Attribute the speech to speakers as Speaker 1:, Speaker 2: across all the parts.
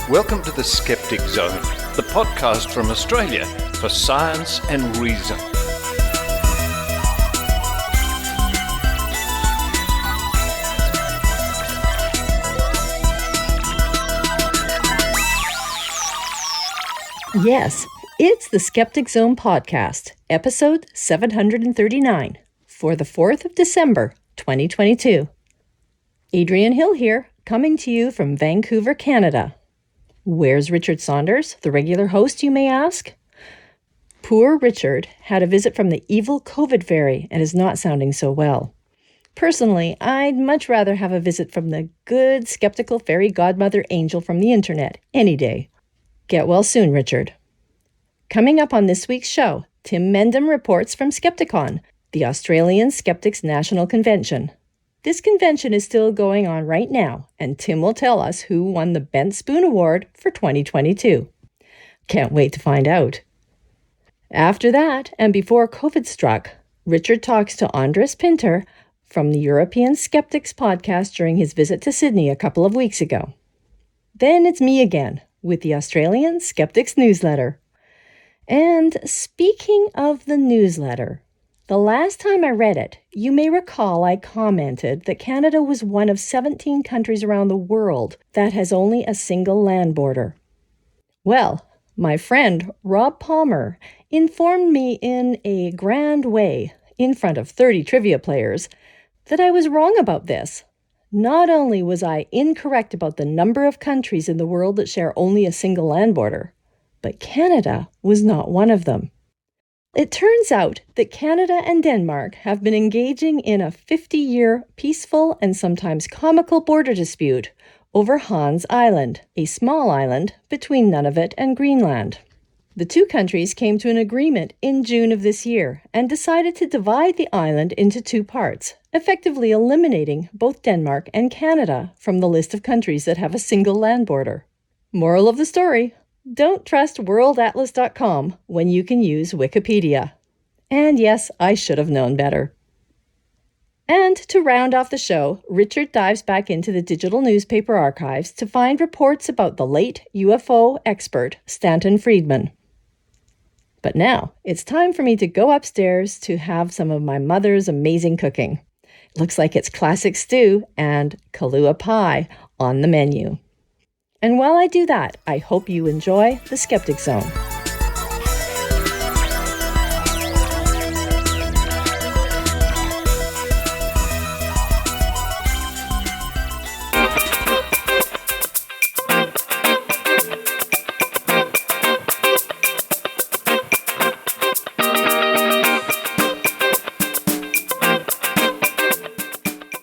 Speaker 1: Welcome to the Skeptic Zone, the podcast from Australia for science and reason.
Speaker 2: Yes, it's the Skeptic Zone podcast, episode 739, for the 4th of December, 2022. Adrienne Hill here, coming to you from Vancouver, Canada. Where's Richard Saunders, the regular host, you may ask? Poor Richard had a visit from the evil COVID fairy and is not sounding so well. Personally, I'd much rather have a visit from the good, skeptical fairy godmother angel from the internet any day. Get well soon, Richard. Coming up on this week's show, Tim Mendham reports from Skepticon, the Australian Skeptics National Convention. This convention is still going on right now, and Tim will tell us who won the Bent Spoon Award for 2022. Can't wait to find out. After that, and before COVID struck, Richard talks to Andras Pinter from the European Skeptics Podcast during his visit to Sydney a couple of weeks ago. Then it's me again with the Australian Skeptics Newsletter. And speaking of the newsletter, the last time I read it, you may recall I commented that Canada was one of 17 countries around the world that has only a single land border. Well, my friend Rob Palmer informed me in a grand way, in front of 30 trivia players, that I was wrong about this. Not only was I incorrect about the number of countries in the world that share only a single land border, but Canada was not one of them. It turns out that Canada and Denmark have been engaging in a 50-year peaceful and sometimes comical border dispute over Hans Island, a small island between Nunavut and Greenland. The two countries came to an agreement in June of this year and decided to divide the island into two parts, effectively eliminating both Denmark and Canada from the list of countries that have a single land border. Moral of the story: don't trust worldatlas.com when you can use Wikipedia. And yes, I should have known better. And to round off the show, Richard dives back into the digital newspaper archives to find reports about the late UFO expert Stanton Friedman. But now, it's time for me to go upstairs to have some of my mother's amazing cooking. Looks like it's classic stew and Kahlua pie on the menu. And while I do that, I hope you enjoy the Skeptic Zone.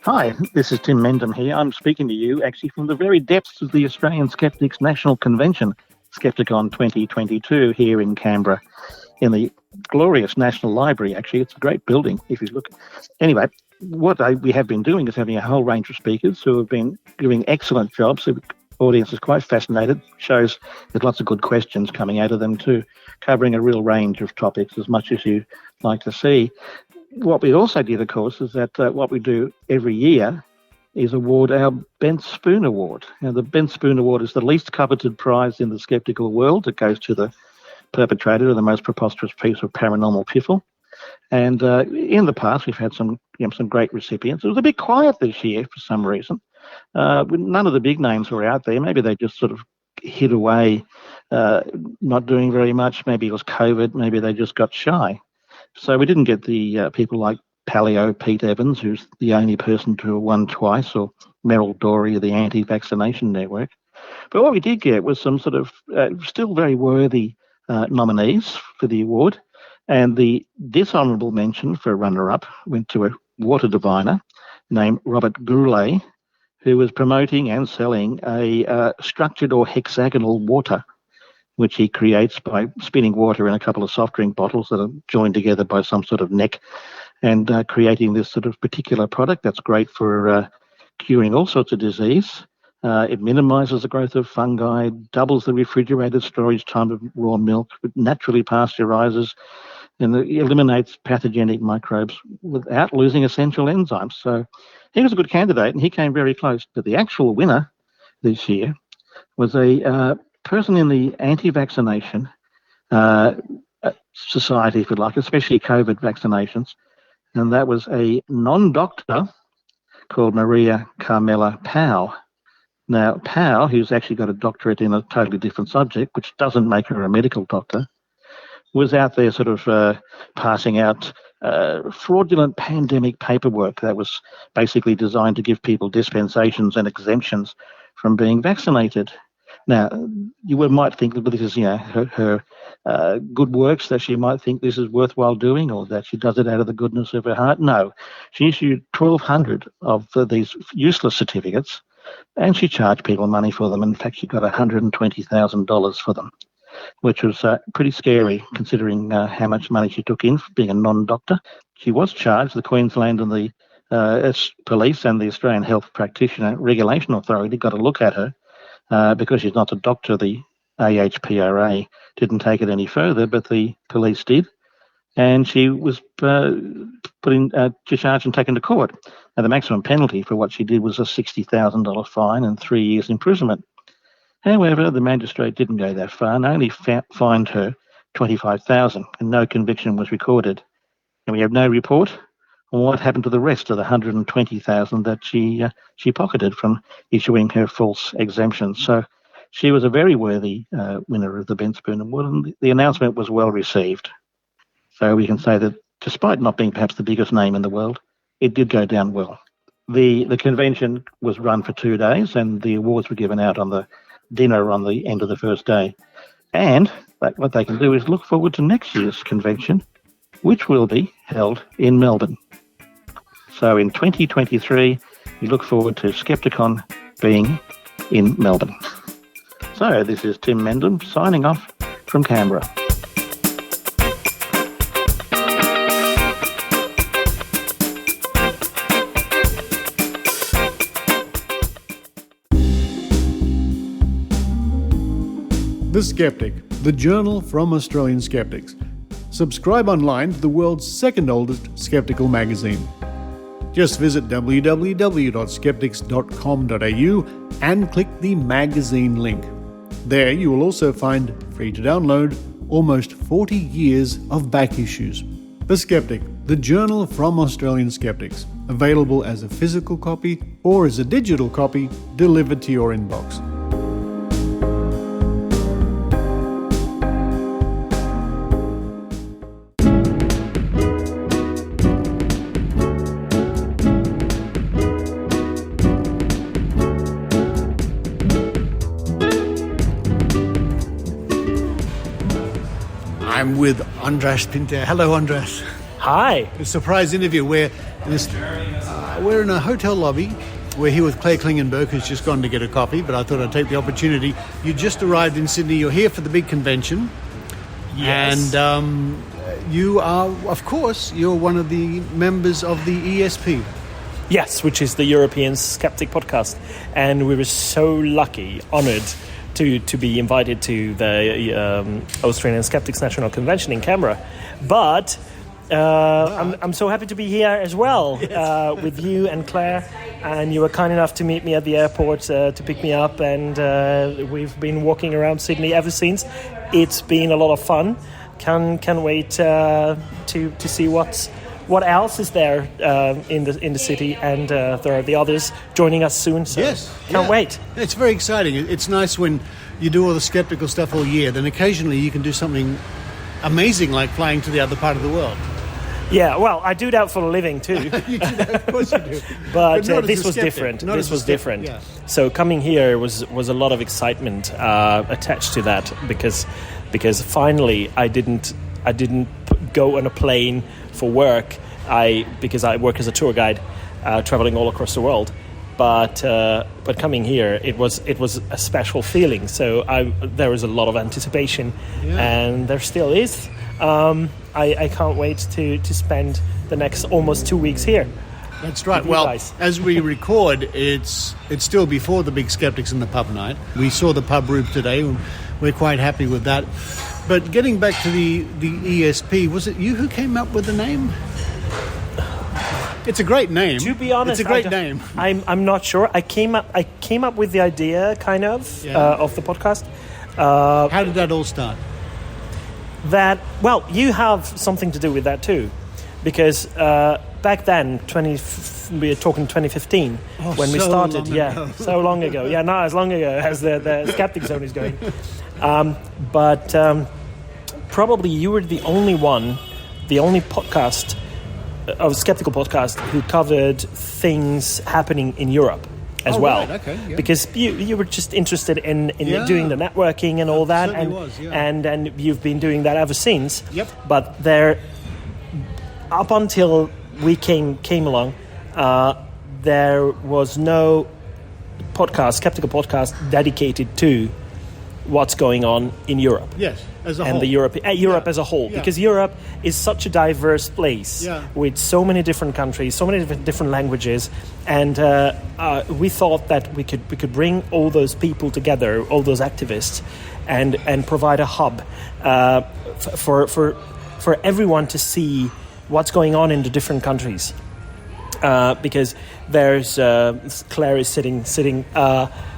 Speaker 3: Hi, this is Tim Mendham here. I'm speaking to you actually from the very depths of the Australian Skeptics National Convention, Skepticon 2022, here in Canberra, in the glorious National Library. Actually, it's a great building if you look. Anyway, what we have been doing is having a whole range of speakers who have been doing excellent jobs. The audience is quite fascinated. Shows there's lots of good questions coming out of them too, covering a real range of topics, as much as you like to see. What we also did, of course, is that what we do every year is award our Bent Spoon Award. Now, the Bent Spoon Award is the least coveted prize in the skeptical world. It goes to the perpetrator of the most preposterous piece of paranormal piffle. And in the past, we've had some great recipients. It was a bit quiet this year for some reason. None of the big names were out there. Maybe they just sort of hid away, not doing very much. Maybe it was COVID. Maybe they just got shy. So we didn't get the people like Paleo Pete Evans, who's the only person to have won twice, or Meryl Dorey of the Anti-Vaccination Network. But what we did get was some sort of still very worthy nominees for the award. And the dishonourable mention for runner-up went to a water diviner named Robert Goulet, who was promoting and selling a structured or hexagonal water, which he creates by spinning water in a couple of soft drink bottles that are joined together by some sort of neck, and creating this sort of particular product that's great for curing all sorts of disease. It minimises the growth of fungi, doubles the refrigerated storage time of raw milk, it naturally pasteurises, and it eliminates pathogenic microbes without losing essential enzymes. So he was a good candidate, and he came very close. But the actual winner this year was a person in the anti-vaccination society, if you like, especially COVID vaccinations, and that was a non-doctor called Maria Carmela Powell. Now, Powell, who's actually got a doctorate in a totally different subject, which doesn't make her a medical doctor, was out there sort of passing out fraudulent pandemic paperwork that was basically designed to give people dispensations and exemptions from being vaccinated. Now, you might think that this is, her good works, that she might think this is worthwhile doing, or that she does it out of the goodness of her heart. No, she issued 1,200 of these useless certificates, and she charged people money for them. In fact, she got $120,000 for them, which was pretty scary considering how much money she took in for being a non-doctor. She was charged. The Queensland and the police and the Australian Health Practitioner Regulation Authority got a look at her because she's not a doctor. The AHPRA didn't take it any further, but the police did, and she was put in charged and taken to court. Now, the maximum penalty for what she did was a $60,000 fine and 3 years imprisonment. However, the magistrate didn't go that far and only fined her $25,000, and no conviction was recorded. And we have no report on what happened to the rest of the $120,000 that she pocketed from issuing her false exemptions. So she was a very worthy winner of the Ben Spoon Award, and the announcement was well received. So we can say that despite not being perhaps the biggest name in the world, it did go down well. The convention was run for 2 days, and the awards were given out on the dinner on the end of the first day. And what they can do is look forward to next year's convention, which will be held in Melbourne. So in 2023, we look forward to Skepticon being in Melbourne. So this is Tim Mendham signing off from Canberra.
Speaker 4: The Skeptic, the journal from Australian Skeptics. Subscribe online to the world's second oldest skeptical magazine. Just visit www.skeptics.com.au and click the magazine link. There you will also find, free to download, almost 40 years of back issues. The Skeptic, the journal from Australian Skeptics. Available as a physical copy or as a digital copy delivered to your inbox. I'm with Andras Pinter. Hello, Andras.
Speaker 5: Hi.
Speaker 4: A surprise interview. We're in a hotel lobby. We're here with Claire Klingenberg, who's just gone to get a coffee, but I thought I'd take the opportunity. You just arrived in Sydney. You're here for the big convention.
Speaker 5: Yes.
Speaker 4: And you are, of course, you're one of the members of the ESP.
Speaker 5: Yes, which is the European Skeptic Podcast. And we were so lucky, honoured, to be invited to the Australian Skeptics National Convention in Canberra. But I'm so happy to be here as well, yes. With you and Claire. And you were kind enough to meet me at the airport to pick me up. And we've been walking around Sydney ever since. It's been a lot of fun. Can't wait to see what else is there in the city, and there are the others joining us soon. So
Speaker 4: yes,
Speaker 5: can't wait.
Speaker 4: It's very exciting. It's nice when you do all the skeptical stuff all year. Then occasionally you can do something amazing like flying to the other part of the world.
Speaker 5: Yeah, well, I do that for a living too.
Speaker 4: You do that, of course you do.
Speaker 5: But this was different. This was different.
Speaker 4: Yeah.
Speaker 5: So coming here was a lot of excitement attached to that because finally I didn't go on a plane for work. Because I work as a tour guide, traveling all across the world. But coming here, it was a special feeling. So there was a lot of anticipation, and there still is. I can't wait to spend the next almost 2 weeks here.
Speaker 4: That's right. Well, as we record, it's still before the big Skeptics in the Pub night. We saw the pub roof today, and we're quite happy with that. But getting back to the ESP, was it you who came up with the name? It's a great name.
Speaker 5: To be honest,
Speaker 4: it's a great name.
Speaker 5: I'm not sure. I came up with the idea, kind of the podcast.
Speaker 4: How did that all start?
Speaker 5: You have something to do with that too, because back then, we were talking 2015 when we started. So long ago. Yeah, not as long ago as the Skeptic Zone is going. But probably you were the only podcast of skeptical podcast who covered things happening in Europe as well.
Speaker 4: Right, okay, yeah.
Speaker 5: Because you were just interested in doing the networking and all that, and you've been doing that ever since.
Speaker 4: Yep.
Speaker 5: But up until we came along, there was no skeptical podcast dedicated to what's going on in Europe.
Speaker 4: Yes, as a
Speaker 5: and
Speaker 4: whole.
Speaker 5: the Europe as a whole, because Europe is such a diverse place with so many different countries, so many different languages, and we thought that we could bring all those people together, all those activists, and provide a hub for everyone to see what's going on in the different countries. Because there's Claire is sitting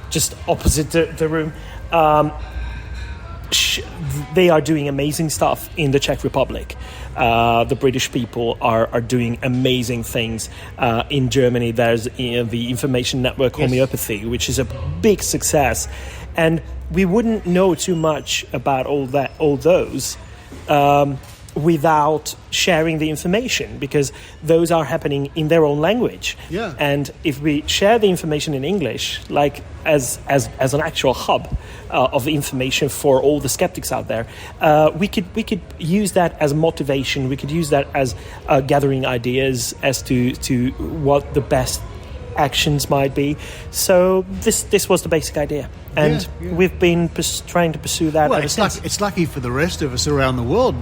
Speaker 5: just opposite the room. They are doing amazing stuff in the Czech Republic. The British people are doing amazing things. In Germany, there's the Information Network Homeopathy, which is a big success. And we wouldn't know too much about all those without sharing the information, because those are happening in their own language.
Speaker 4: Yeah.
Speaker 5: And if we share the information in English, like as an actual hub of information for all the skeptics out there, we could use that as motivation. We could use that as gathering ideas as to what the best actions might be. So this was the basic idea, and we've been trying to pursue that ever since.
Speaker 4: It's lucky for the rest of us around the world,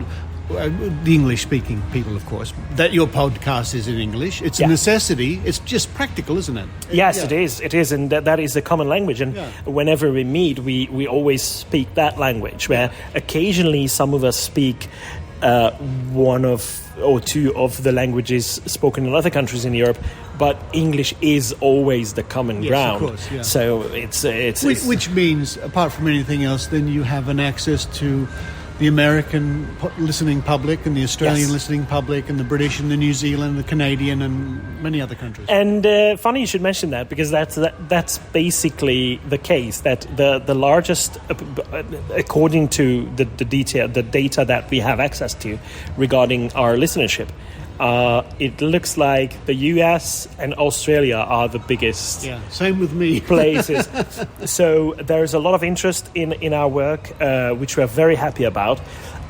Speaker 4: the English-speaking people, of course, that your podcast is in English. It's a necessity. It's just practical, isn't it?
Speaker 5: Yes, it is. It is, and that is a common language. And whenever we meet, we always speak that language, where occasionally some of us speak one or two of the languages spoken in other countries in Europe, but English is always the common ground.
Speaker 4: Of course, yeah.
Speaker 5: So it's
Speaker 4: which means, apart from anything else, then you have an access to the American listening public and the Australian listening public and the British and the New Zealand, the Canadian and many other countries.
Speaker 5: And funny you should mention that, because that's basically the case, that the largest, according to the data that we have access to regarding our listenership, it looks like the US and Australia are the biggest.
Speaker 4: Yeah, same with me.
Speaker 5: Places. So there's a lot of interest in our work, which we're very happy about.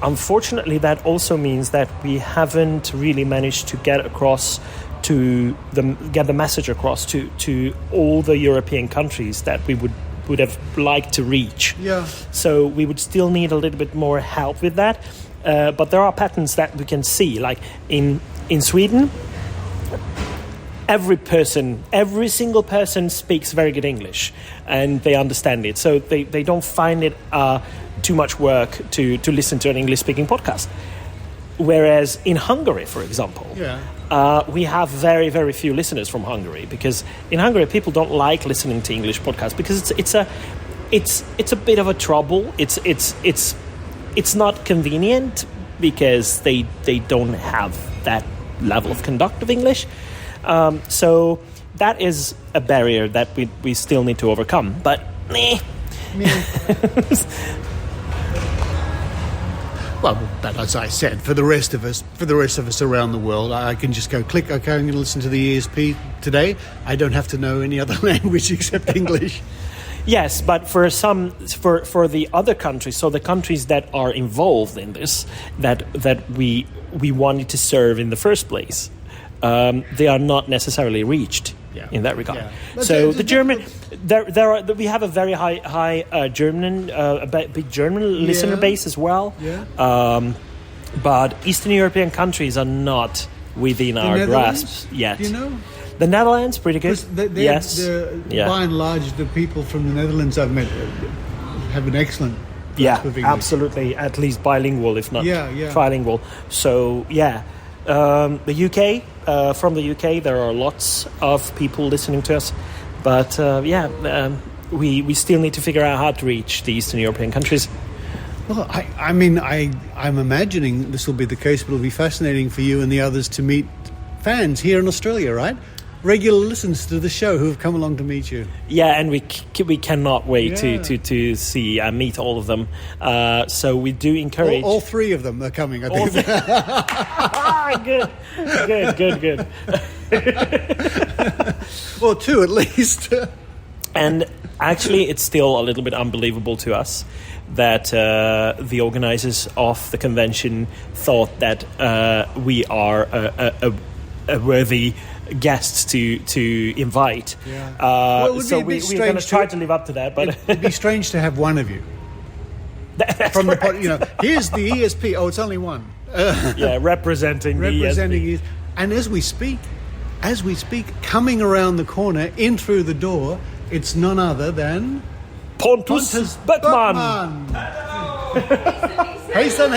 Speaker 5: Unfortunately, that also means that we haven't really managed to get the message across to all the European countries that we would have liked to reach.
Speaker 4: Yeah.
Speaker 5: So we would still need a little bit more help with that. But there are patterns that we can see, like in Sweden, every single person speaks very good English, and they understand it. So they don't find it too much work to listen to an English-speaking podcast. Whereas in Hungary, for example, we have very, very few listeners from Hungary, because in Hungary people don't like listening to English podcasts, because it's a bit of a trouble. It's not convenient, because they don't have that level of conduct of English. So that is a barrier that we still need to overcome. But
Speaker 4: Well, but as I said, for the rest of us around the world, I can just go click. Okay, I'm going to listen to the ESP today. I don't have to know any other language except English.
Speaker 5: Yes, but for for the other countries, so the countries that are involved in this, that we wanted to serve in the first place, they are not necessarily reached in that regard. Yeah. So the German, we have a very high German, big German listener base as well. Yeah. But Eastern European countries are not within our grasp yet.
Speaker 4: You know.
Speaker 5: The Netherlands, pretty good. Yes.
Speaker 4: By and large, the people from the Netherlands I've met have an excellent grasp of English.
Speaker 5: Absolutely. At least bilingual, if not trilingual. So, The UK, from the UK, there are lots of people listening to us. But we still need to figure out how to reach the Eastern European countries.
Speaker 4: Well, I'm imagining this will be the case, but it'll be fascinating for you and the others to meet fans here in Australia, right? Regular listeners to the show who have come along to meet you.
Speaker 5: Yeah, and we cannot wait to see and meet all of them. So we do encourage...
Speaker 4: All three of them are coming, I think.
Speaker 5: Good.
Speaker 4: Or two at least.
Speaker 5: And actually, it's still a little bit unbelievable to us that the organisers of the convention thought that we are a worthy guests to invite.
Speaker 4: Yeah.
Speaker 5: So we're going to try to live up to that. But
Speaker 4: it'd be strange to have one of you.
Speaker 5: That's
Speaker 4: from
Speaker 5: correct.
Speaker 4: Here's the ESP. Oh, it's only one.
Speaker 5: Representing the ESP.
Speaker 4: And as we speak, coming around the corner, in through the door, it's none other than
Speaker 5: Pontus Böckman.
Speaker 4: Hey son.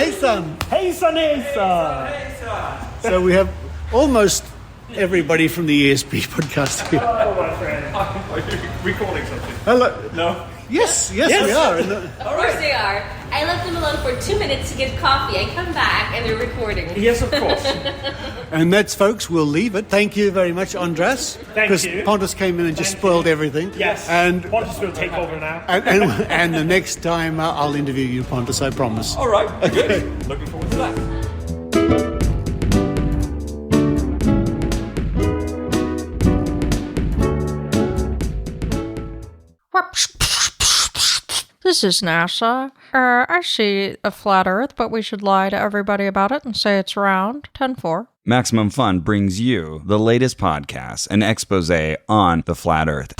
Speaker 4: So we have almost everybody from the ESP podcast here.
Speaker 5: Oh, my friend.
Speaker 6: Are you recording something?
Speaker 4: Hello.
Speaker 6: No.
Speaker 4: Yes, we are.
Speaker 7: Of course they are. I left them alone for 2 minutes to get coffee. I come back and they're recording.
Speaker 5: Yes, of course.
Speaker 4: And that's, folks, we'll leave it. Thank you very much, Andras.
Speaker 5: Thank you.
Speaker 4: Because Pontus came in and just spoiled everything.
Speaker 5: Yes.
Speaker 4: And
Speaker 5: Pontus will take over now.
Speaker 4: And the next time I'll interview you, Pontus, I promise.
Speaker 6: All right. Okay. Looking forward to that.
Speaker 8: This is NASA. I see a flat Earth, but we should lie to everybody about it and say it's round. 10-4.
Speaker 9: Maximum Fun brings you the latest podcast, an expose on the flat Earth.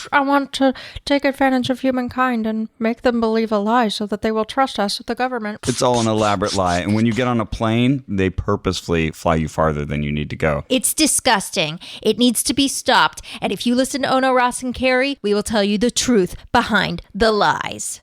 Speaker 8: I want to take advantage of humankind and make them believe a lie so that they will trust us with the government.
Speaker 9: It's all an elaborate lie, and when you get on a plane, they purposefully fly you farther than you need to go.
Speaker 10: It's disgusting. It needs to be stopped. And if you listen to Ono, Ross, and Carrie, we will tell you the truth behind the lies.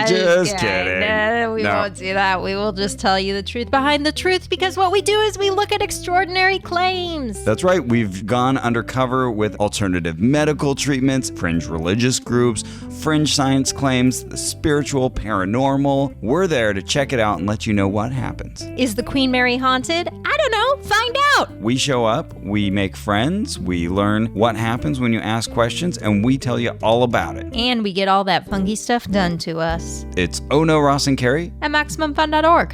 Speaker 9: Just kidding.
Speaker 10: No, we won't do that. We will just tell you the truth behind the truth, because what we do is we look at extraordinary claims.
Speaker 9: That's right. We've gone undercover with alternative medical treatments, fringe religious groups, fringe science claims, the spiritual, paranormal. We're there to check it out and let you know what happens.
Speaker 10: Is the Queen Mary haunted? I don't know. Find out.
Speaker 9: We show up, we make friends, we learn what happens when you ask questions, and we tell you all about it.
Speaker 10: And we get all that funky stuff done to us.
Speaker 9: It's Ono, Ross, and Carrie
Speaker 10: at MaximumFun.org.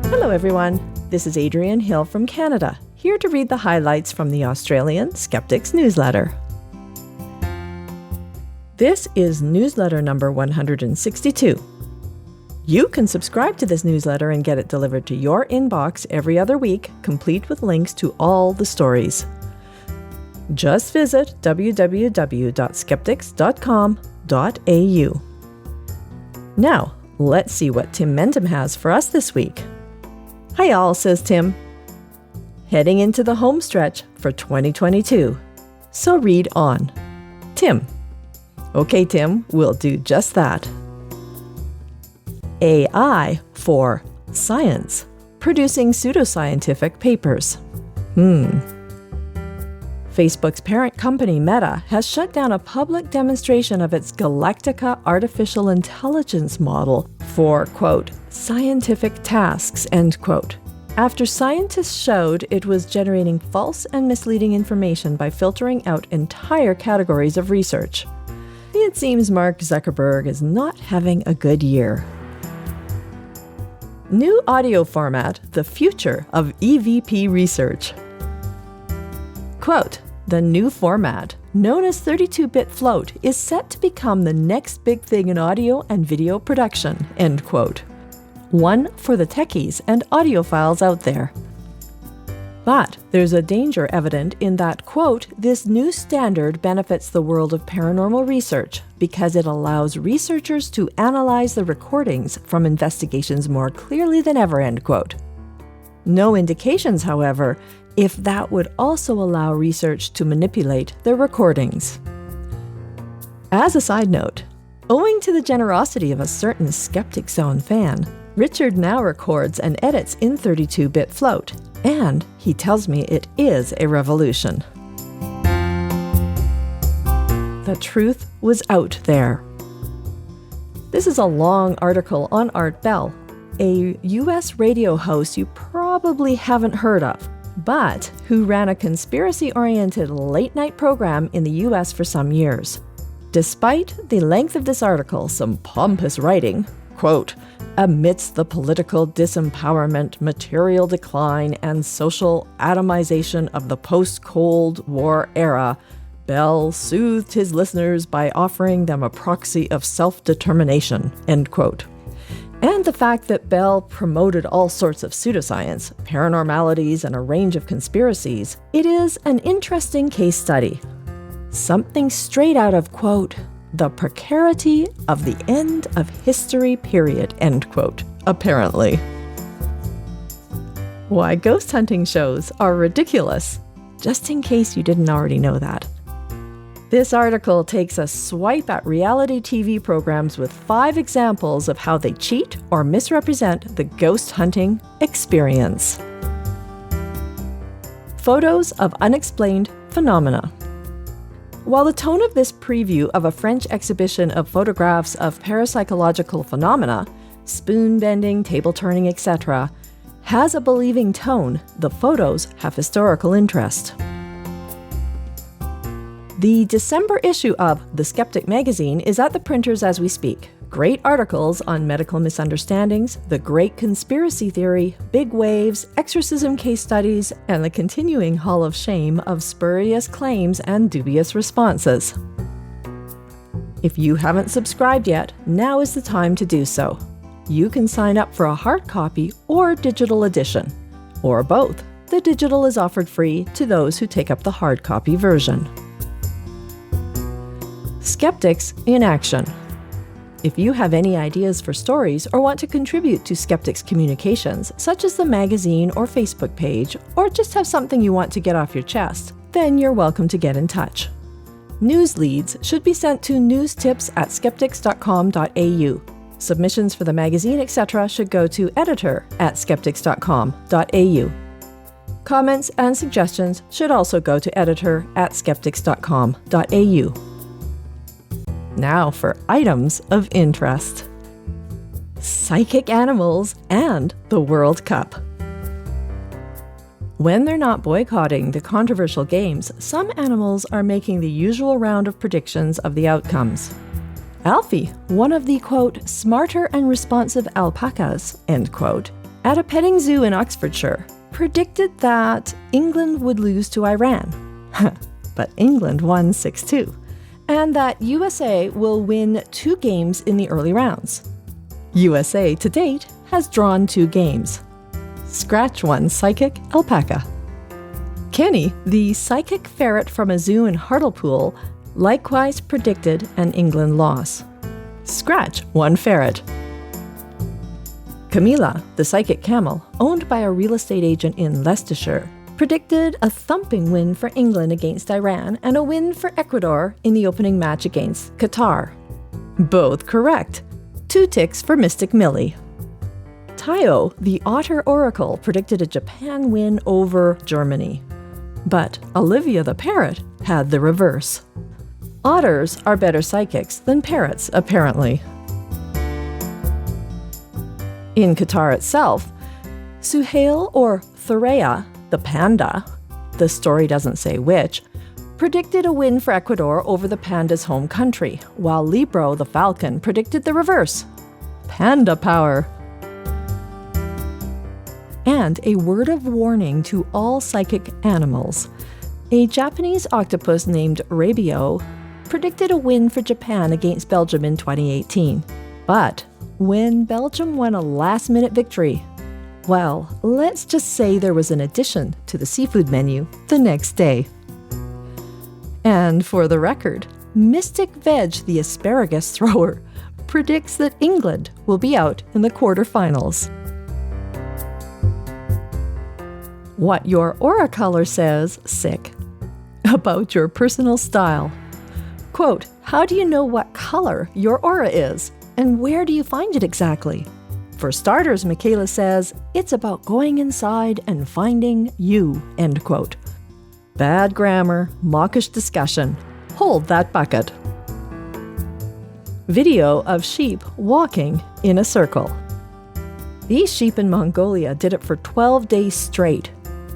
Speaker 2: Hello, everyone. This is Adrienne Hill from Canada, here to read the highlights from the Australian Skeptics Newsletter. This is newsletter number 162. You can subscribe to this newsletter and get it delivered to your inbox every other week, complete with links to all the stories. Just visit www.skeptics.com.au. Now, let's see what Tim Mendham has for us this week. Hi all, says Tim. Heading into the home stretch for 2022. So read on. Tim. Okay, Tim, we'll do just that. AI for science, producing pseudoscientific papers. Facebook's parent company, Meta, has shut down a public demonstration of its Galactica artificial intelligence model for, quote, scientific tasks, end quote, after scientists showed it was generating false and misleading information by filtering out entire categories of research. It seems Mark Zuckerberg is not having a good year. New audio format, the future of EVP research. Quote, the new format, known as 32-bit float, is set to become the next big thing in audio and video production, end quote. One for the techies and audiophiles out there. But there's a danger evident in that, quote, this new standard benefits the world of paranormal research because it allows researchers to analyze the recordings from investigations more clearly than ever, end quote. No indications, however, if that would also allow research to manipulate the recordings. As a side note, owing to the generosity of a certain Skeptic Zone fan, Richard now records and edits in 32-bit float, and he tells me it is a revolution. The truth was out there. This is a long article on Art Bell, a US radio host you probably haven't heard of, but who ran a conspiracy-oriented late-night program in the US for some years. Despite the length of this article, some pompous writing, quote, amidst the political disempowerment, material decline, and social atomization of the post-Cold War era, Bell soothed his listeners by offering them a proxy of self-determination, end quote. And the fact that Bell promoted all sorts of pseudoscience, paranormalities, and a range of conspiracies, it is an interesting case study. Something straight out of, quote, the precarity of the end of history period, end quote, apparently. Why ghost hunting shows are ridiculous, just in case you didn't already know that. This article takes a swipe at reality TV programs with 5 examples of how they cheat or misrepresent the ghost hunting experience. Photos of unexplained phenomena. While the tone of this preview of a French exhibition of photographs of parapsychological phenomena, spoon bending, table turning, etc., has a believing tone, the photos have historical interest. The December issue of The Skeptic magazine is at the printers as we speak. Great articles on medical misunderstandings, the great conspiracy theory, big waves, exorcism case studies, and the continuing hall of shame of spurious claims and dubious responses. If you haven't subscribed yet, now is the time to do so. You can sign up for a hard copy or digital edition, or both. The digital is offered free to those who take up the hard copy version. Skeptics in Action. If you have any ideas for stories or want to contribute to Skeptics communications, such as the magazine or Facebook page, or just have something you want to get off your chest, then you're welcome to get in touch. News leads should be sent to newstips@skeptics.com.au. Submissions for the magazine, etc. should go to editor@skeptics.com.au. Comments and suggestions should also go to editor@skeptics.com.au. Now for items of interest. Psychic animals and the World Cup. When they're not boycotting the controversial games, some animals are making the usual round of predictions of the outcomes. Alfie, one of the, quote, smarter and responsive alpacas, end quote, at a petting zoo in Oxfordshire, predicted that England would lose to Iran. But England won 6-2. And that USA will win 2 games in the early rounds. USA, to date, has drawn 2 games. Scratch one psychic alpaca. Kenny, the psychic ferret from a zoo in Hartlepool, likewise predicted an England loss. Scratch one ferret. Camilla, the psychic camel, owned by a real estate agent in Leicestershire, predicted a thumping win for England against Iran and a win for Ecuador in the opening match against Qatar. Both correct. 2 ticks for Mystic Millie. Tayo, the otter oracle, predicted a Japan win over Germany. But Olivia the parrot had the reverse. Otters are better psychics than parrots, apparently. In Qatar itself, Suhail or Thureya, the panda, the story doesn't say which, predicted a win for Ecuador over the panda's home country, while Libro the falcon predicted the reverse. Panda power! And a word of warning to all psychic animals. A Japanese octopus named Rabio predicted a win for Japan against Belgium in 2018. But when Belgium won a last-minute victory, Well, let's just say there was an addition to the seafood menu the next day. And for the record, Mystic Veg, the asparagus thrower, predicts that England will be out in the quarterfinals. What your aura color says, sick, about your personal style. Quote, how do you know what color your aura is? And where do you find it exactly? For starters, Michaela says, it's about going inside and finding you, end quote. Bad grammar, mawkish discussion. Hold that bucket. Video of sheep walking in a circle. These sheep in Mongolia did it for 12 days straight.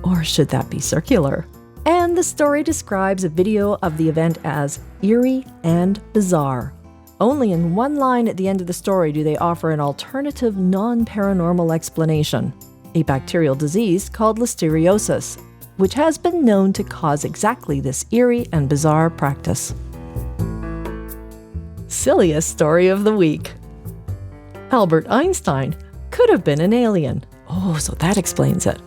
Speaker 2: Or should that be circular? And the story describes a video of the event as eerie and bizarre. Only in one line at the end of the story do they offer an alternative non-paranormal explanation, a bacterial disease called listeriosis, which has been known to cause exactly this eerie and bizarre practice. Silliest story of the week. Albert Einstein could have been an alien. Oh, so that explains it.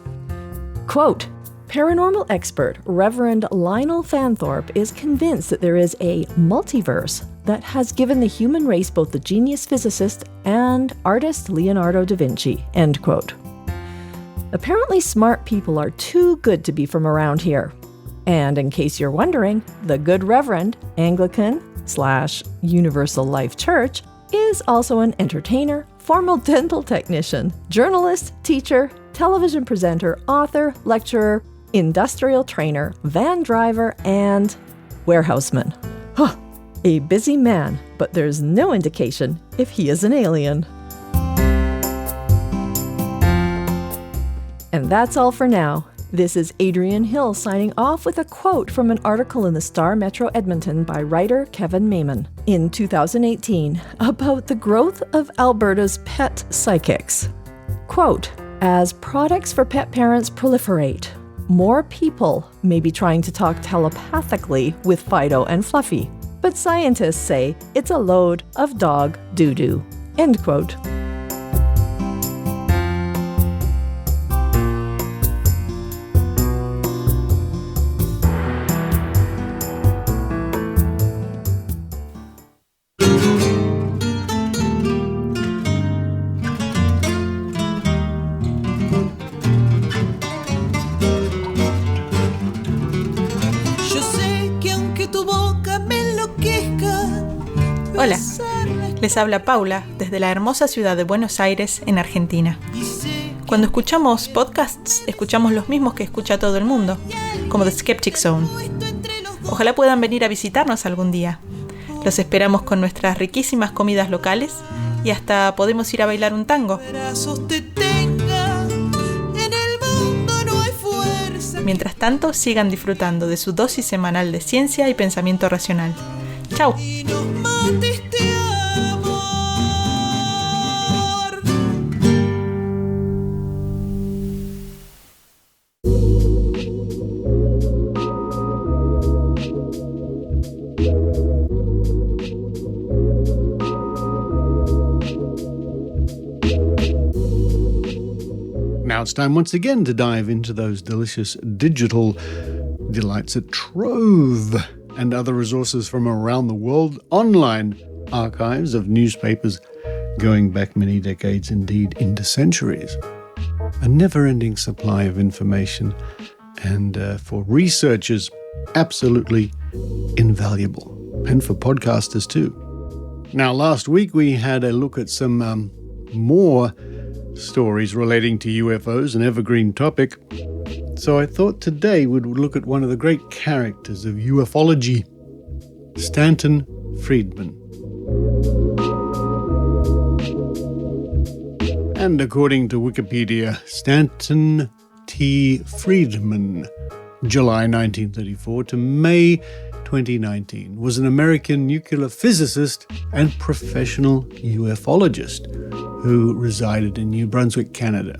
Speaker 2: Quote, paranormal expert Reverend Lionel Fanthorpe is convinced that there is a multiverse that has given the human race both the genius physicist and artist Leonardo da Vinci, end quote. Apparently smart people are too good to be from around here. And in case you're wondering, the Good Reverend, Anglican/Universal Life Church, is also an entertainer, formal dental technician, journalist, teacher, television presenter, author, lecturer, industrial trainer, van driver, and warehouseman. Huh. A busy man, but there's no indication if he is an alien. And that's all for now. This is Adrienne Hill signing off with a quote from an article in the Star Metro Edmonton by writer Kevin Mayman in 2018 about the growth of Alberta's pet psychics. Quote, as products for pet parents proliferate, more people may be trying to talk telepathically with Fido and Fluffy, but scientists say it's a load of dog doo-doo, end quote.
Speaker 11: Hola, les habla Paula desde la hermosa ciudad de Buenos Aires, en Argentina. Cuando escuchamos podcasts, escuchamos los mismos que escucha todo el mundo, como The Skeptic Zone. Ojalá puedan venir a visitarnos algún día. Los esperamos con nuestras riquísimas comidas locales y hasta podemos ir a bailar un tango. Mientras tanto, sigan disfrutando de su dosis semanal de ciencia y pensamiento racional. ¡Chao!
Speaker 4: Now it's time once again to dive into those delicious digital delights at Trove and other resources from around the world, online archives of newspapers going back many decades, indeed into centuries. A never-ending supply of information, and for researchers, absolutely invaluable, and for podcasters too. Now, last week we had a look at some more stories relating to UFOs, an evergreen topic. So I thought today we'd look at one of the great characters of ufology, Stanton Friedman. And according to Wikipedia, Stanton T. Friedman, July 1934 to May 2019, was an American nuclear physicist and professional ufologist who resided in New Brunswick, Canada.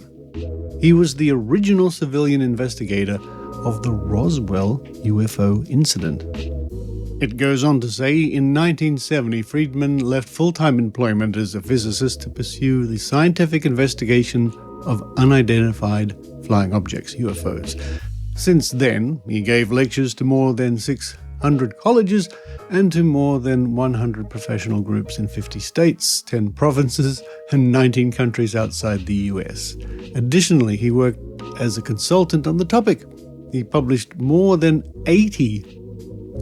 Speaker 4: He was the original civilian investigator of the Roswell UFO incident. It goes on to say, in 1970, Friedman left full-time employment as a physicist to pursue the scientific investigation of unidentified flying objects, UFOs. Since then, he gave lectures to more than 600 colleges and to more than 100 professional groups in 50 states, 10 provinces, and 19 countries outside the US. Additionally, he worked as a consultant on the topic. He published more than 80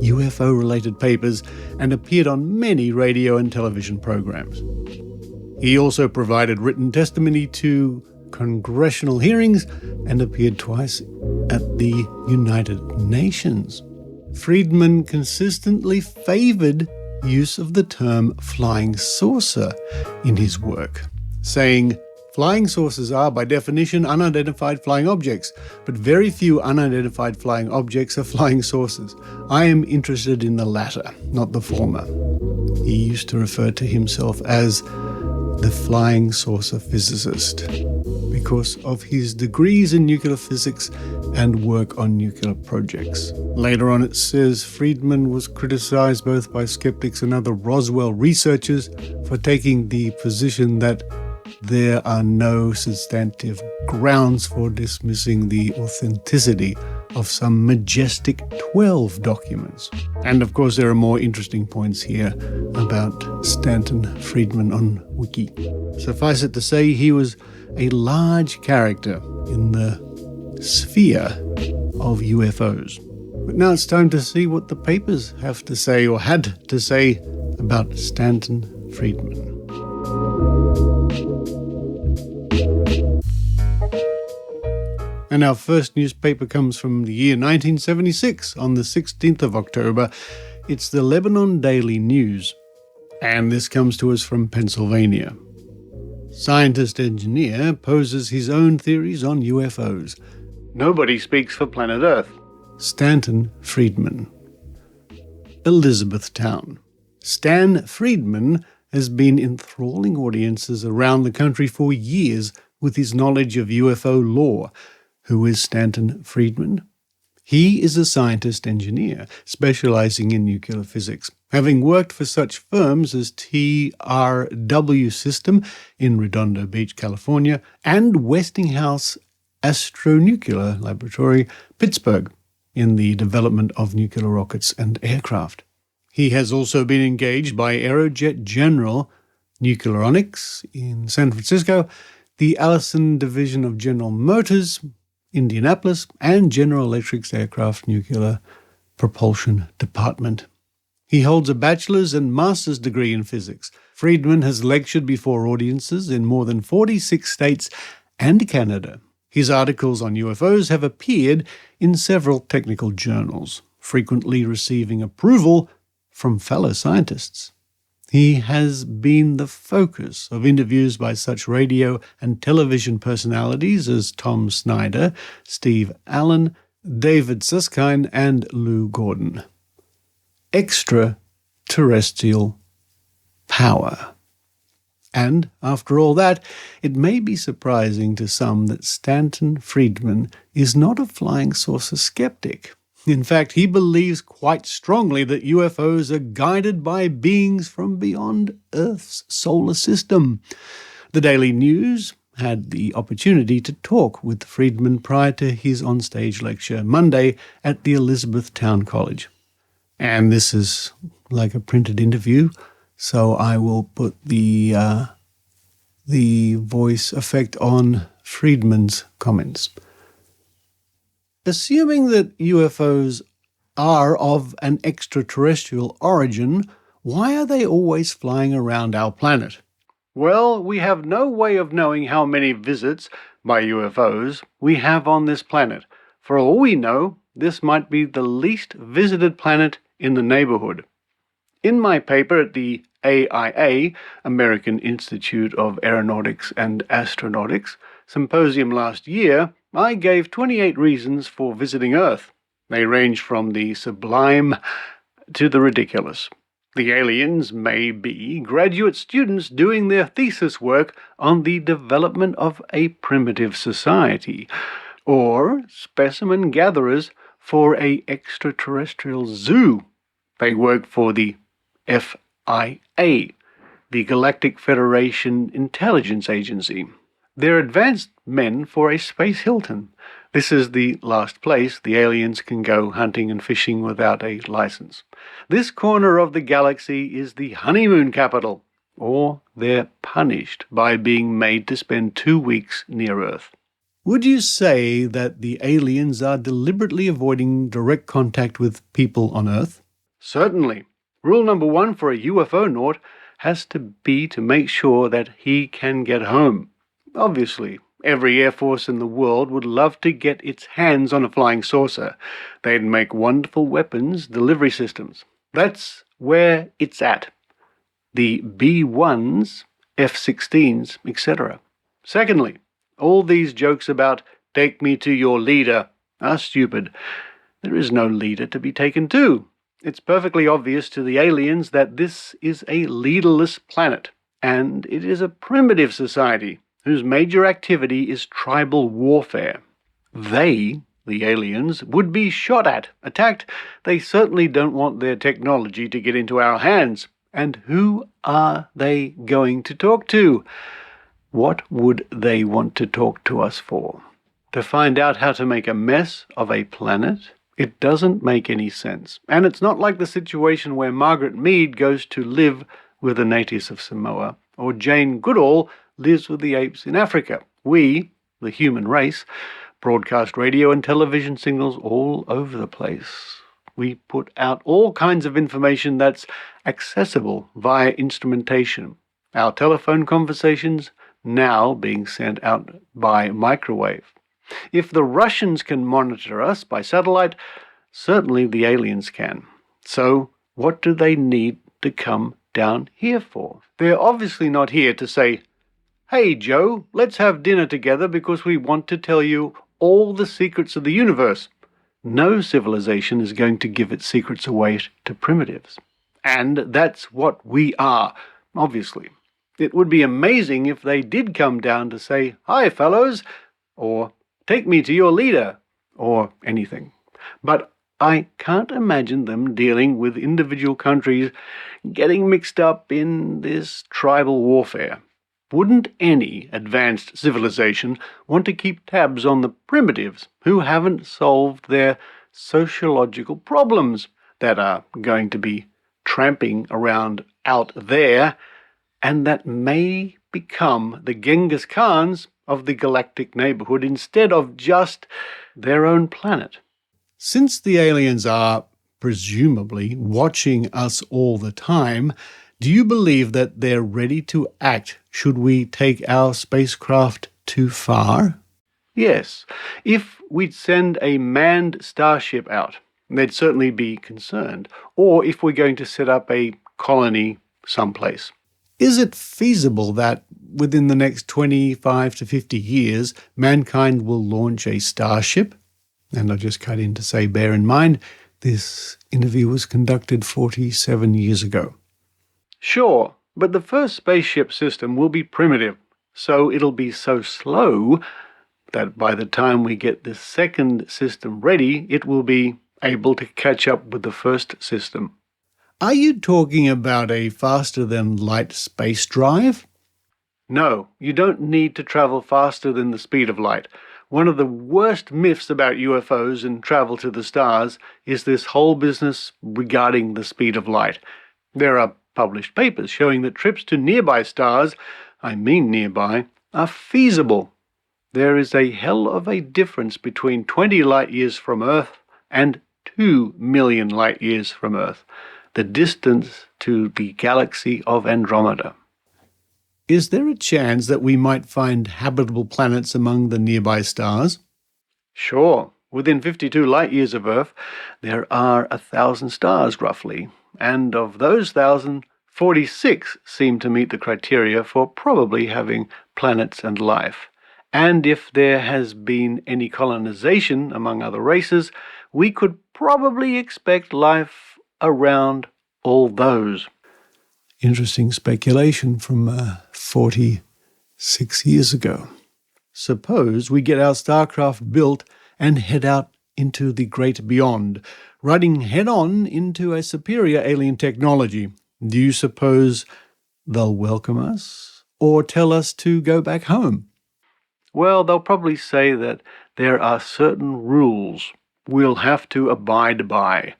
Speaker 4: UFO-related papers and appeared on many radio and television programs. He also provided written testimony to congressional hearings and appeared twice at the United Nations. Friedman consistently favored use of the term flying saucer in his work, saying, "Flying saucers are, by definition, unidentified flying objects, but very few unidentified flying objects are flying saucers. I am interested in the latter, not the former." He used to refer to himself as the flying saucer physicist because of his degrees in nuclear physics and work on nuclear projects. Later on it says Friedman was criticized both by skeptics and other Roswell researchers for taking the position that there are no substantive grounds for dismissing the authenticity of some majestic 12 documents. And of course there are more interesting points here about Stanton Friedman on Wiki. Suffice it to say, he was a large character in the sphere of UFOs. But now it's time to see what the papers have to say, or had to say, about Stanton Friedman. And our first newspaper comes from the year 1976, on the 16th of October. It's the Lebanon Daily News, and this comes to us from Pennsylvania. Scientist-engineer poses his own theories on UFOs. Nobody speaks for planet Earth. Stanton Friedman. Elizabethtown. Stan Friedman has been enthralling audiences around the country for years with his knowledge of UFO lore. Who is Stanton Friedman? He is a scientist-engineer specializing in nuclear physics, having worked for such firms as TRW System in Redondo Beach, California, and Westinghouse Astronuclear Laboratory, Pittsburgh, in the development of nuclear rockets and aircraft. He has also been engaged by Aerojet General Nuclearonics in San Francisco, the Allison Division of General Motors, Indianapolis, and General Electric's Aircraft Nuclear Propulsion Department. He holds a bachelor's and master's degree in physics. Friedman has lectured before audiences in more than 46 states and Canada. His articles on UFOs have appeared in several technical journals, frequently receiving approval from fellow scientists. He has been the focus of interviews by such radio and television personalities as Tom Snyder, Steve Allen, David Susskind, and Lou Gordon. Extraterrestrial power. And, after all that, it may be surprising to some that Stanton Friedman is not a flying saucer skeptic. In fact, he believes quite strongly that UFOs are guided by beings from beyond Earth's solar system. The Daily News had the opportunity to talk with Friedman prior to his onstage lecture Monday at the Elizabethtown College. And this is like a printed interview, so I will put the voice effect on Friedman's comments. Assuming that UFOs are of an extraterrestrial origin, why are they always flying around our planet? Well, we have no way of knowing how many visits by UFOs we have on this planet. For all we know, this might be the least visited planet in the neighborhood. In my paper at the AIA, American Institute of Aeronautics and Astronautics, symposium last year, I gave 28 reasons for visiting Earth. They range from the sublime to the ridiculous. The aliens may be graduate students doing their thesis work on the development of a primitive society, or specimen gatherers for an extraterrestrial zoo. They work for the FIA, the Galactic Federation Intelligence Agency. They're advanced men for a space Hilton. This is the last place the aliens can go hunting and fishing without a license. This corner of the galaxy is the honeymoon capital, or they're punished by being made to spend 2 weeks near Earth. Would you say that the aliens are deliberately avoiding direct contact with people on Earth? Certainly. Rule number 1 for a UFO naut has to be to make sure that he can get home. Obviously, every Air Force in the world would love to get its hands on a flying saucer. They'd make wonderful weapons delivery systems. That's where it's at. The B-1s, F-16s, etc. Secondly, all these jokes about "take me to your leader" are stupid. There is no leader to be taken to. It's perfectly obvious to the aliens that this is a leaderless planet, and it is a primitive society whose major activity is tribal warfare. They, the aliens, would be shot at, attacked. They certainly don't want their technology to get into our hands. And who are they going to talk to? What would they want to talk to us for? To find out how to make a mess of a planet? It doesn't make any sense. And it's not like the situation where Margaret Mead goes to live with the natives of Samoa, or Jane Goodall lives with the apes in Africa. We, the human race, broadcast radio and television signals all over the place. We put out all kinds of information that's accessible via instrumentation. Our telephone conversations now being sent out by microwave. If the Russians can monitor us by satellite, certainly the aliens can. So what do they need to come down here for? They're obviously not here to say, "Hey Joe, let's have dinner together because we want to tell you all the secrets of the universe." No civilization is going to give its secrets away to primitives. And that's what we are, obviously. It would be amazing if they did come down to say, "Hi fellows," or "Take me to your leader," or anything. But I can't imagine them dealing with individual countries getting mixed up in this tribal warfare. Wouldn't any advanced civilization want to keep tabs on the primitives who haven't solved their sociological problems that are going to be tramping around out there and that may become the Genghis Khans of the galactic neighborhood instead of just their own planet? Since the aliens are, presumably, watching us all the time, do you believe that they're ready to act should we take our spacecraft too far? Yes. If we'd send a manned starship out, they'd certainly be concerned. Or if we're going to set up a colony someplace. Is it feasible that within the next 25 to 50 years, mankind will launch a starship? And I'll just cut in to say, bear in mind, this interview was conducted 47 years ago. Sure, but the first spaceship system will be primitive, so it'll be so slow that by the time we get the second system ready, it will be able to catch up with the first system. Are you talking about a faster-than-light space drive? No, you don't need to travel faster than the speed of light. One of the worst myths about UFOs and travel to the stars is this whole business regarding the speed of light. There are published papers showing that trips to nearby stars, I mean nearby, are feasible. There is a hell of a difference between 20 light-years from Earth and 2 million light-years from Earth, the distance to the galaxy of Andromeda. Is there a chance that we might find habitable planets among the nearby stars? Sure. Within 52 light-years of Earth, there are 1,000 stars, roughly, and of those 1,000, 46 seem to meet the criteria for probably having planets and life. And if there has been any colonization among other races, we could probably expect life around all those. Interesting speculation from 46 years ago. Suppose we get our starcraft built and head out into the great beyond, riding head-on into a superior alien technology. Do you suppose they'll welcome us or tell us to go back home? Well, they'll probably say that there are certain rules we'll have to abide by.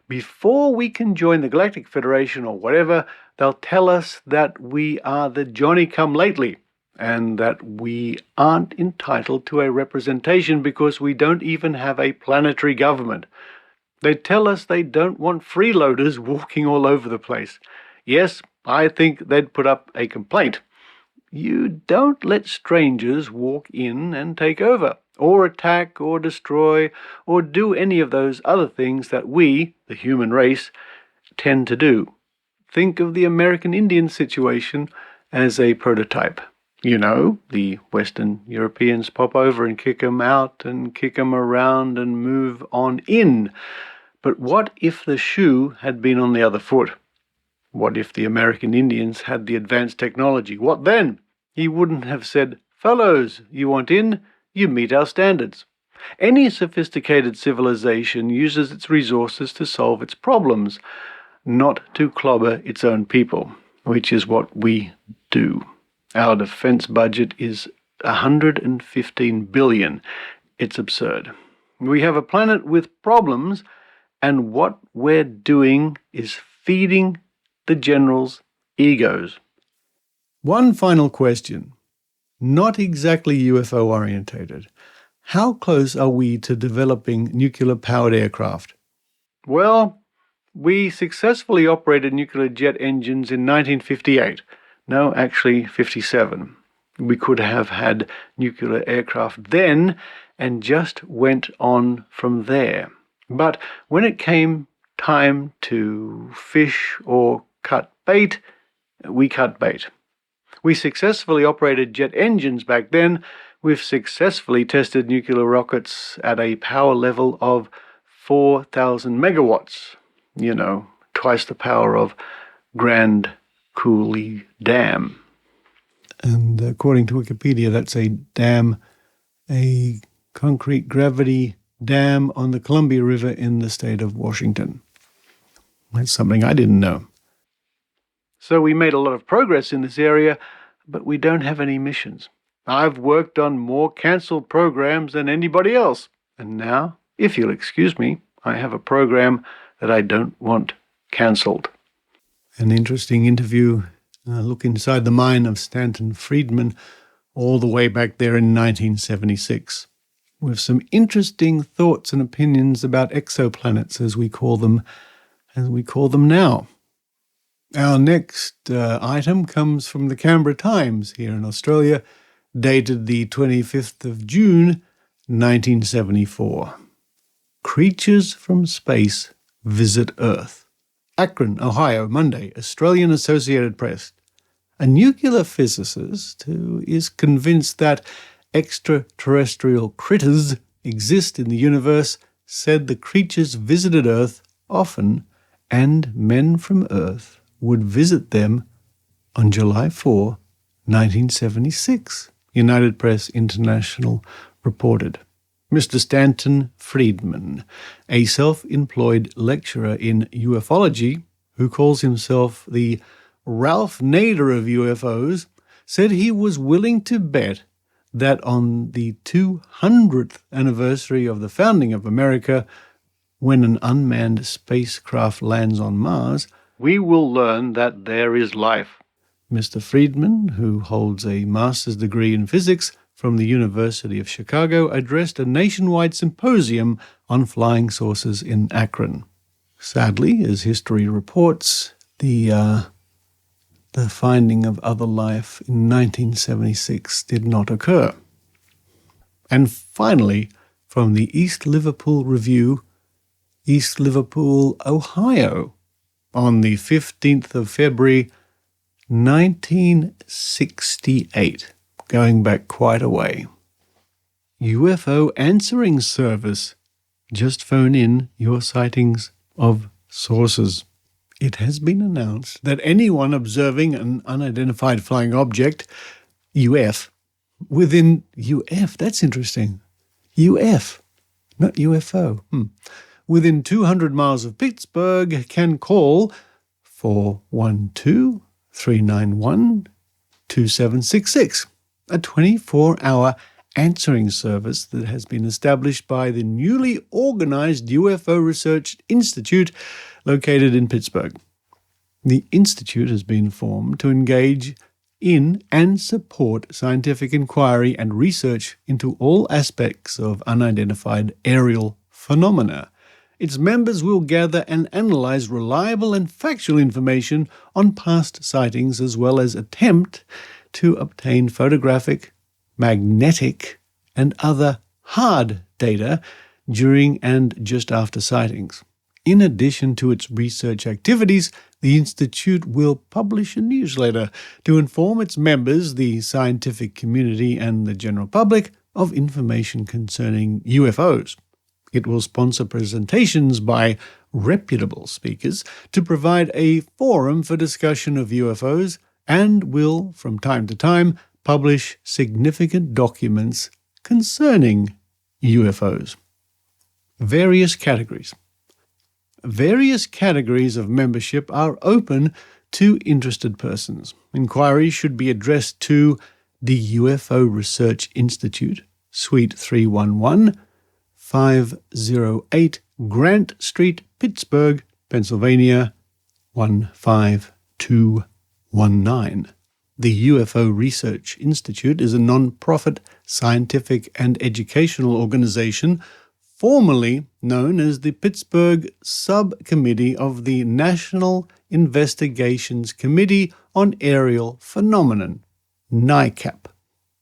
Speaker 4: Before we can join the Galactic Federation or whatever, they'll tell us that we are the Johnny-come-lately and that we aren't entitled to a representation because we don't even have a planetary government. They tell us they don't want freeloaders walking all over the place. Yes, I think they'd put up a complaint. You don't let strangers walk in and take over, or attack, or destroy, or do any of those other things that we, the human race, tend to do. Think of the American Indian situation as a prototype. You know, the Western Europeans pop over and kick 'em out and kick 'em around and move on in. But what if the shoe had been on the other foot? What if the American Indians had the advanced technology? What then? He wouldn't have said, "Fellows, you want in? You meet our standards." Any sophisticated civilization uses its resources to solve its problems, not to clobber its own people, which is what we do. Our defense budget is $115 billion. It's absurd. We have a planet with problems, and what we're doing is feeding the generals' egos. One final question, not exactly UFO-orientated. How close are we to developing nuclear-powered aircraft? Well, we successfully operated nuclear jet engines in 1958. No, actually 57. We could have had nuclear aircraft then and just went on from there. But when it came time to fish or cut bait, we cut bait. We successfully operated jet engines back then. We've successfully tested nuclear rockets at a power level of 4,000 megawatts. You know, twice the power of Grand Coulee Dam. And according to Wikipedia, that's a dam, a concrete gravity dam on the Columbia River in the state of Washington. That's something I didn't know. So we made a lot of progress in this area, but we don't have any missions. I've worked on more cancelled programs than anybody else. And now, if you'll excuse me, I have a program that I don't want cancelled. An interesting interview, a look inside the mind of Stanton Friedman all the way back there in 1976, with some interesting thoughts and opinions about exoplanets as we call them now. Our next item comes from the Canberra Times here in Australia, dated the 25th of June, 1974. Creatures from space visit Earth. Akron, Ohio, Monday, Australian Associated Press. A nuclear physicist who is convinced that extraterrestrial critters exist in the universe said the creatures visited Earth often, and men from Earth would visit them on July 4, 1976, United Press International reported. Mr. Stanton Friedman, a self-employed lecturer in ufology who calls himself the Ralph Nader of UFOs, said he was willing to bet that on the 200th anniversary of the founding of America, when an unmanned spacecraft lands on Mars, we will learn that there is life. Mr. Friedman, who holds a master's degree in physics from the University of Chicago, addressed a nationwide symposium on flying saucers in Akron. Sadly, as history reports, the finding of other life in 1976 did not occur. And finally, from the East Liverpool Review, East Liverpool, Ohio, on the 15th of February, 1968, going back quite a way. UFO answering service. Just phone in your sightings of sources. It has been announced that anyone observing an unidentified flying object, UF, within UF, that's interesting. UF, not UFO. Within 200 miles of Pittsburgh can call 412-391-2766, a 24-hour answering service that has been established by the newly organized UFO Research Institute located in Pittsburgh. The Institute has been formed to engage in and support scientific inquiry and research into all aspects of unidentified aerial phenomena. Its members will gather and analyze reliable and factual information on past sightings as well as attempt to obtain photographic, magnetic, and other hard data during and just after sightings. In addition to its research activities, the Institute will publish a newsletter to inform its members, the scientific community, and the general public of information concerning UFOs. It will sponsor presentations by reputable speakers to provide a forum for discussion of UFOs and will, from time to time, publish significant documents concerning UFOs. Various categories. Various categories of membership are open to interested persons. Inquiries should be addressed to the UFO Research Institute, Suite 311, 508 Grant Street, Pittsburgh, Pennsylvania, 15219. The UFO Research Institute is a non-profit scientific and educational organization formerly known as the Pittsburgh Subcommittee of the National Investigations Committee on Aerial Phenomenon, NICAP.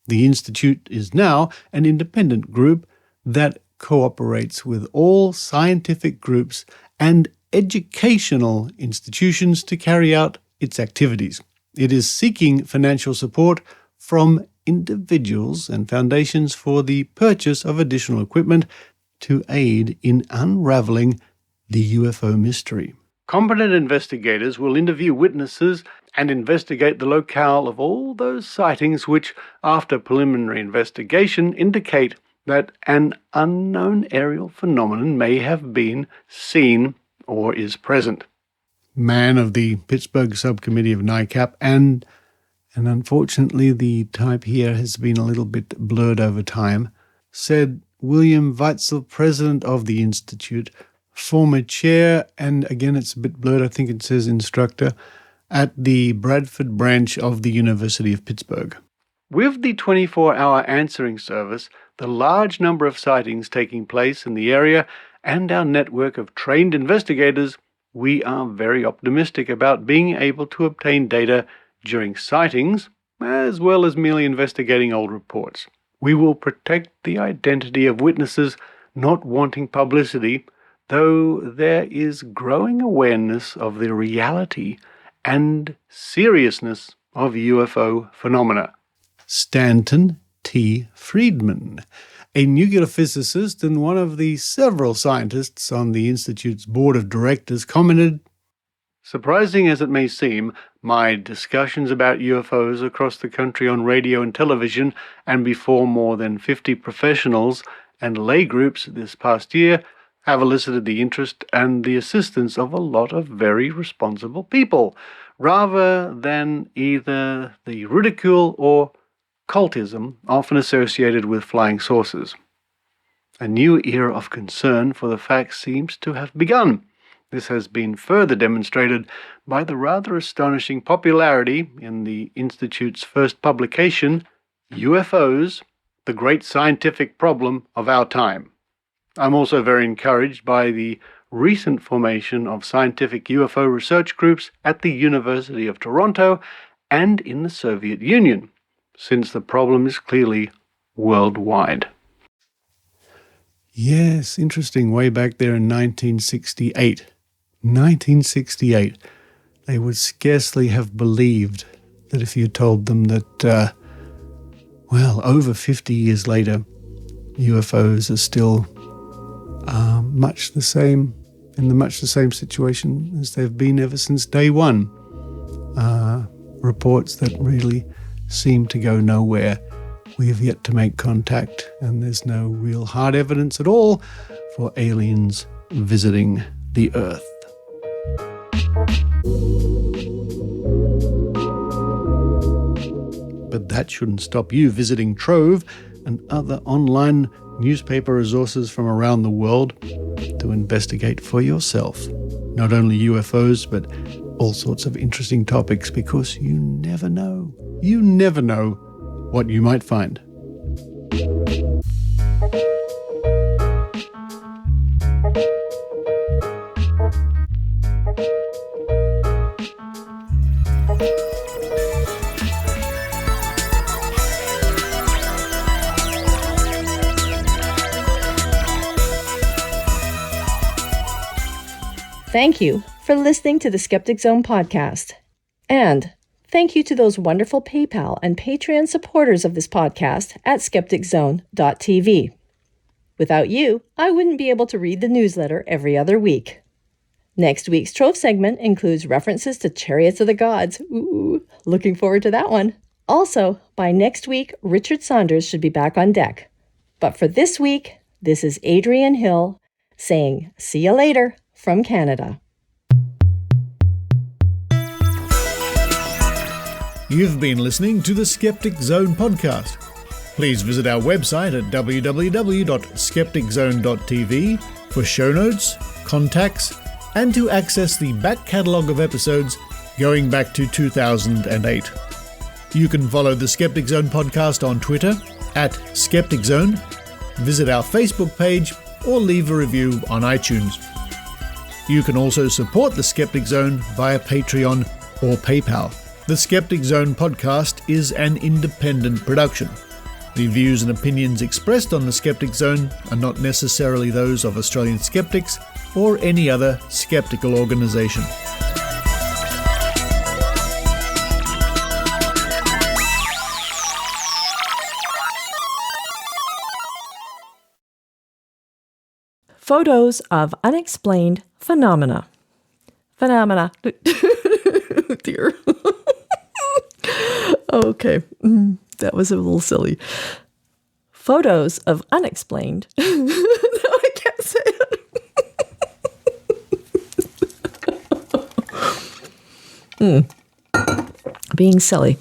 Speaker 4: The Institute is now an independent group that cooperates with all scientific groups and educational institutions to carry out its activities. It is seeking financial support from individuals and foundations for the purchase of additional equipment to aid in unraveling the UFO mystery. Competent investigators will interview witnesses and investigate the locale of all those sightings which, after preliminary investigation, indicate that an unknown aerial phenomenon may have been seen or is present. Man of the Pittsburgh Subcommittee of NICAP, and unfortunately the type here has been a little bit blurred over time, said William Weitzel, president of the Institute, former chair, and again it's a bit blurred, I think it says instructor, at the Bradford branch of the University of Pittsburgh. With the 24-hour answering service, the large number of sightings taking place in the area, and our network of trained investigators, we are very optimistic about being able to obtain data during sightings, as well as merely investigating old reports. We will protect the identity of witnesses not wanting publicity, though there is growing awareness of the reality and seriousness of UFO phenomena. Stanton T. Friedman, a nuclear physicist and one of the several scientists on the Institute's board of directors, commented, "Surprising as it may seem, my discussions about UFOs across the country on radio and television and before more than 50 professionals and lay groups this past year have elicited the interest and the assistance of a lot of very responsible people, rather than either the ridicule or cultism often associated with flying saucers. A new era of concern for the facts seems to have begun. This has been further demonstrated by the rather astonishing popularity in the Institute's first publication, UFOs, the Great Scientific Problem of Our Time. I'm also very encouraged by the recent formation of scientific UFO research groups at the University of Toronto and in the Soviet Union, since the problem is clearly worldwide." Yes, interesting. Way back there in 1968. 1968. They would scarcely have believed that if you told them that, over 50 years later, UFOs are still much the same, in much the same situation as they've been ever since day one. Reports that really seem to go nowhere. We have yet to make contact, and there's no real hard evidence at all for aliens visiting the Earth. But that shouldn't stop you visiting Trove and other online newspaper resources from around the world to investigate for yourself. Not only UFOs, but all sorts of interesting topics, because you never know. You never know what you might find.
Speaker 2: Thank you for listening to the Skeptic Zone podcast. And thank you to those wonderful PayPal and Patreon supporters of this podcast at skepticzone.tv. Without you, I wouldn't be able to read the newsletter every other week. Next week's Trove segment includes references to Chariots of the Gods. Ooh, looking forward to that one. Also, by next week, Richard Saunders should be back on deck. But for this week, this is Adrienne Hill saying, see you later from Canada.
Speaker 4: You've been listening to the Skeptic Zone podcast. Please visit our website at www.skepticzone.tv for show notes, contacts, and to access the back catalogue of episodes going back to 2008. You can follow the Skeptic Zone podcast on Twitter at Skeptic Zone, visit our Facebook page, or leave a review on iTunes. You can also support the Skeptic Zone via Patreon or PayPal. The Skeptic Zone podcast is an independent production. The views and opinions expressed on the Skeptic Zone are not necessarily those of Australian Skeptics or any other skeptical organisation.
Speaker 2: Photos of unexplained phenomena. Dear. Okay, that was a little silly. Photos of unexplained. No, I can't say it. Being silly.